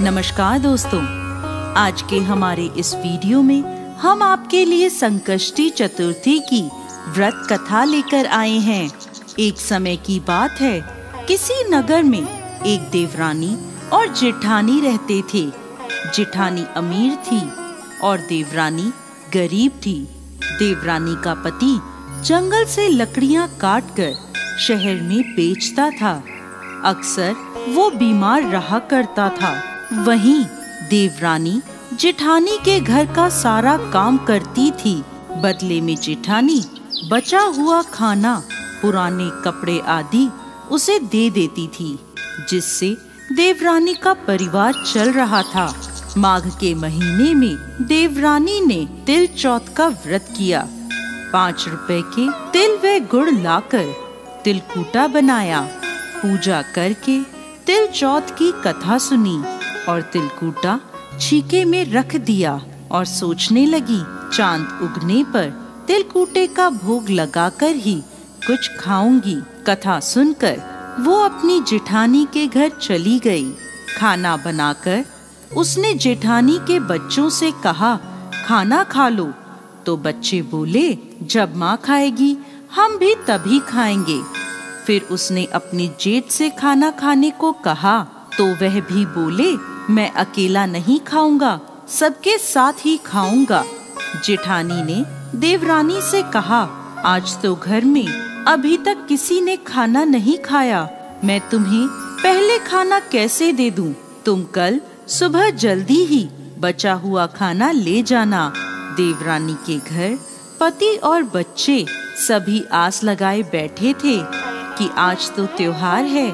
नमस्कार दोस्तों, आज के हमारे इस वीडियो में हम आपके लिए संकष्टी चतुर्थी की व्रत कथा लेकर आए हैं। एक समय की बात है, किसी नगर में एक देवरानी और जेठानी रहते थे। जेठानी अमीर थी और देवरानी गरीब थी। देवरानी का पति जंगल से लकड़ियां काटकर शहर में बेचता था। अक्सर वो बीमार रहा करता था। वहीं देवरानी जेठानी के घर का सारा काम करती थी। बदले में जेठानी बचा हुआ खाना, पुराने कपड़े आदि उसे दे देती थी, जिससे देवरानी का परिवार चल रहा था। माघ के महीने में देवरानी ने तिल चौथ का व्रत किया। 5 रुपए के तिल व गुड़ लाकर तिलकूटा बनाया। पूजा करके तिल चौथ की कथा सुनी और तिलकूटा छीके में रख दिया और सोचने लगी, चांद उगने पर तिलकूटे का भोग लगाकर ही कुछ खाऊंगी। कथा सुनकर वो अपनी जेठानी के घर चली गई। खाना बनाकर उसने जेठानी के बच्चों से कहा, खाना खा लो। तो बच्चे बोले, जब माँ खाएगी हम भी तभी खाएंगे। फिर उसने अपनी जेठ से खाना खाने को कहा तो वह भी बोले, मैं अकेला नहीं खाऊंगा, सबके साथ ही खाऊंगा। जेठानी ने देवरानी से कहा, आज तो घर में अभी तक किसी ने खाना नहीं खाया, मैं तुम्हें पहले खाना कैसे दे दूं? तुम कल सुबह जल्दी ही बचा हुआ खाना ले जाना। देवरानी के घर पति और बच्चे सभी आस लगाए बैठे थे कि आज तो त्योहार है,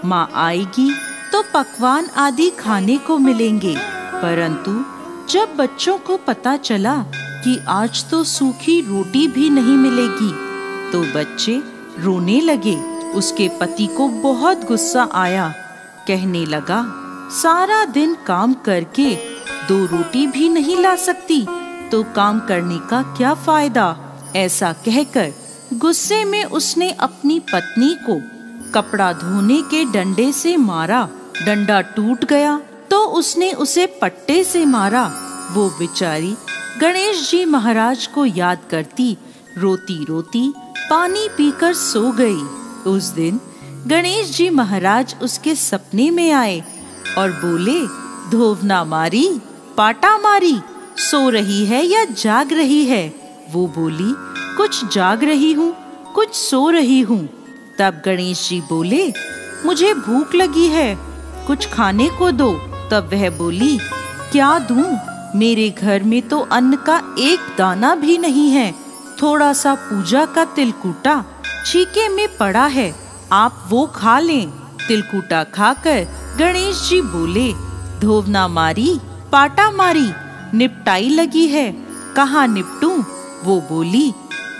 माँ आएगी तो पकवान आदि खाने को मिलेंगे। परंतु जब बच्चों को पता चला कि आज तो सूखी रोटी भी नहीं मिलेगी, तो बच्चे रोने लगे। उसके पति को बहुत गुस्सा आया। कहने लगा, सारा दिन काम करके 2 रोटी भी नहीं ला सकती तो काम करने का क्या फायदा? ऐसा कहकर गुस्से में उसने अपनी पत्नी को कपड़ा धोने के डंडे से मारा। डंडा टूट गया तो उसने उसे पट्टे से मारा। वो बेचारी गणेश जी महाराज को याद करती रोती रोती पानी पीकर सो गई। उस दिन गणेश जी महाराज उसके सपने में आए और बोले, धोवना मारी, पाटा मारी, सो रही है या जाग रही है? वो बोली, कुछ जाग रही हूँ, कुछ सो रही हूँ। तब गणेश जी बोले, मुझे भूख लगी है, कुछ खाने को दो। तब वह बोली, क्या दूं? मेरे घर में तो अन्न का एक दाना भी नहीं है। थोड़ा सा पूजा का तिलकूटा छीके में पड़ा है, आप वो खा लें। तिलकूटा खाकर गणेश जी बोले, धोवना मारी, पाटा मारी, निपटाई लगी है, कहाँ निपटूं? वो बोली,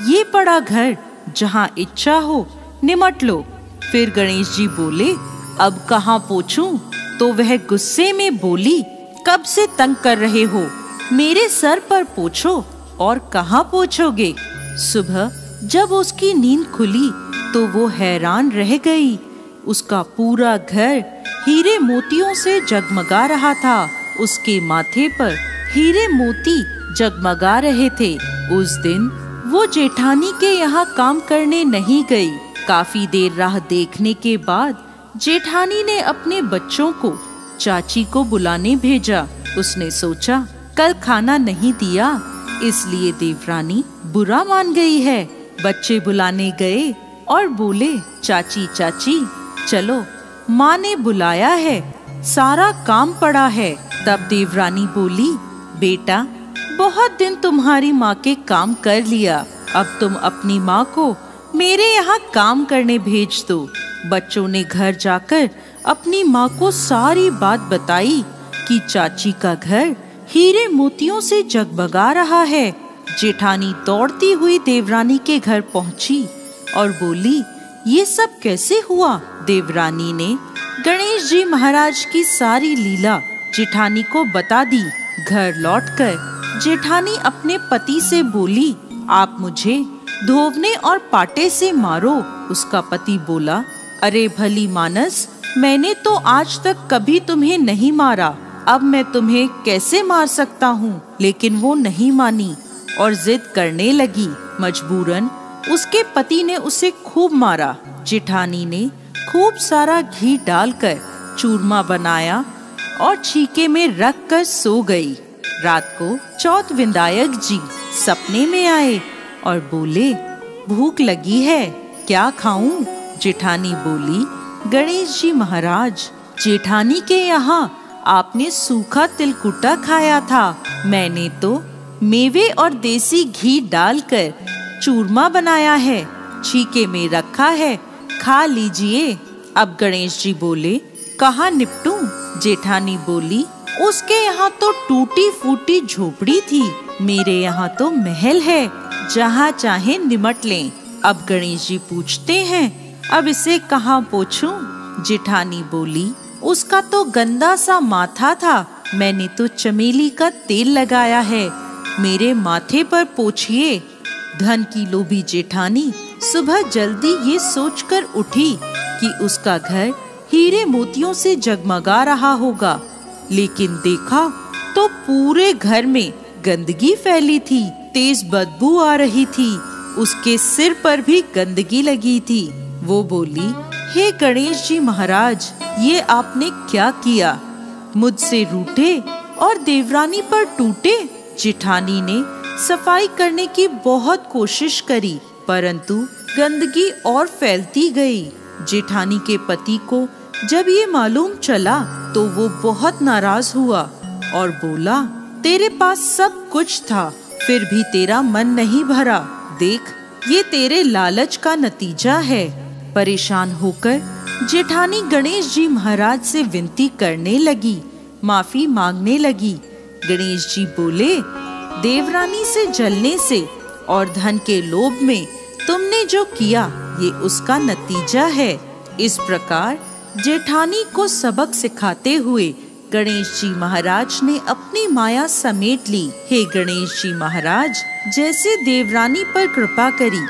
ये पड़ा घर, जहाँ इच्छा हो निमट लो। फिर गणेश जी बोले, अब कहाँ पोंछूं? तो वह गुस्से में बोली, कब से तंग कर रहे हो? मेरे सर पर पोंछो और कहाँ पोंछोगे? सुबह जब उसकी नींद खुली तो वो हैरान रह गई। उसका पूरा घर हीरे मोतियों से जगमगा रहा था। उसके माथे पर हीरे मोती जगमगा रहे थे। उस दिन वो जेठानी के यहाँ काम करने नहीं गई। काफी देर राह देखने के बाद जेठानी ने अपने बच्चों को चाची को बुलाने भेजा। उसने सोचा, कल खाना नहीं दिया इसलिए देवरानी बुरा मान गई है। बच्चे बुलाने गए और बोले, चाची चाची चलो, माँ ने बुलाया है, सारा काम पड़ा है। तब देवरानी बोली, बेटा बहुत दिन तुम्हारी माँ के काम कर लिया, अब तुम अपनी माँ को मेरे यहाँ काम करने भेज दो। बच्चों ने घर जाकर अपनी माँ को सारी बात बताई कि चाची का घर हीरे मोतियों से जगमगा रहा है। जेठानी दौड़ती हुई देवरानी के घर पहुँची और बोली, ये सब कैसे हुआ? देवरानी ने गणेश जी महाराज की सारी लीला जेठानी को बता दी। घर लौटकर जेठानी अपने पति से बोली, आप मुझे धोवने और पाटे से मारो। उसका पति बोला, अरे भली मानस, मैंने तो आज तक कभी तुम्हें नहीं मारा, अब मैं तुम्हें कैसे मार सकता हूँ। लेकिन वो नहीं मानी और जिद करने लगी। मजबूरन उसके पति ने उसे खूब मारा। जेठानी ने खूब सारा घी डालकर चूरमा बनाया और छीके में रख कर सो गई। रात को चौथ विनायक जी सपने में आए और बोले, भूख लगी है, क्या खाऊं? जेठानी बोली, गणेश जी महाराज, जेठानी के यहाँ आपने सूखा तिलकुटा खाया था। मैंने तो मेवे और देसी घी डालकर चूरमा बनाया है, छीके में रखा है, खा लीजिए। अब गणेश जी बोले, कहाँ निपटूं? जेठानी बोली, उसके यहाँ तो टूटी फूटी झोपड़ी थी, मेरे यहाँ तो महल है, जहाँ चाहे निमट लें। अब गणेश जी पूछते हैं, अब इसे कहाँ पोंछूं? जेठानी बोली, उसका तो गंदा सा माथा था, मैंने तो चमेली का तेल लगाया है, मेरे माथे पर पोंछिए। धन की लोभी जेठानी सुबह जल्दी ये सोचकर उठी कि उसका घर हीरे मोतियों से जगमगा रहा होगा, लेकिन देखा तो पूरे घर में गंदगी फैली थी, तेज बदबू आ रही थी, उसके सिर पर भी गंदगी लगी थी। वो बोली, हे गणेश जी महाराज, ये आपने क्या किया? मुझसे रूठे और देवरानी पर टूटे। जेठानी ने सफाई करने की बहुत कोशिश करी, परंतु गंदगी और फैलती गई। जेठानी के पति को जब ये मालूम चला तो वो बहुत नाराज हुआ और बोला, तेरे पास सब कुछ था, फिर भी तेरा मन नहीं भरा, देख ये तेरे लालच का नतीजा है। परेशान होकर जेठानी गणेश जी महाराज से विनती करने लगी, माफी मांगने लगी। गणेश जी बोले, देवरानी से जलने से और धन के लोभ में तुमने जो किया ये उसका नतीजा है। इस प्रकार जेठानी को सबक सिखाते हुए गणेश जी महाराज ने अपनी माया समेट ली। हे गणेश जी महाराज, जैसे देवरानी पर कृपा करी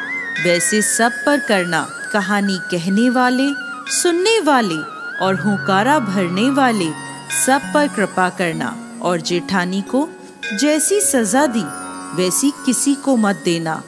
वैसे सब पर करना। कहानी कहने वाले, सुनने वाले और हुंकारा भरने वाले सब पर कृपा करना, और जेठानी को जैसी सजा दी वैसी किसी को मत देना।